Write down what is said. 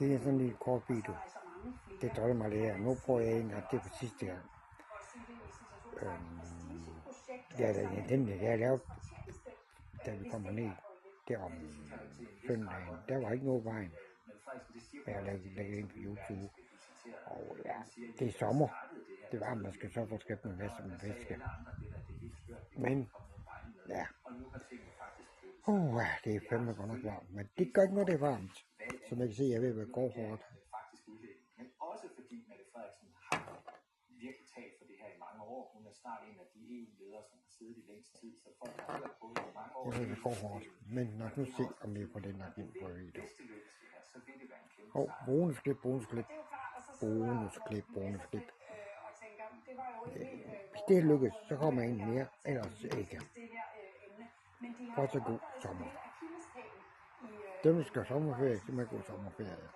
Det er sådan en lille kort video. Det drømmer mig lidt af. Nu prøver jeg en gang det på sidste gang. Jeg lavede, da vi kommer ned der om søndagen. Der var ikke noget vejen. Jeg lavede ind på YouTube. Og ja, det er sommer. Det er varmt, man skal så få skæbt med væske. Men ja. Det er fandme godt nok varmt. Men det gør ikke noget, det er varmt. Som jeg kan se, jeg er ved at være gårdhårdt. Men også fordi Mette Frederiksen har virkelig talt for det her i mange år. Hun er snart en af de EU-ledere, som har siddet i længst tid, så folk har hørt på det i mange år. Jeg ved, det går hårdt. Men lad os nu se, om vi får den nok ind på video. Bonusklip. Hvis det lykkes, så kommer en mere, ellers ikke. Fortsat god sommer. Dem, der skal sommerferie, de må gå sommerferie.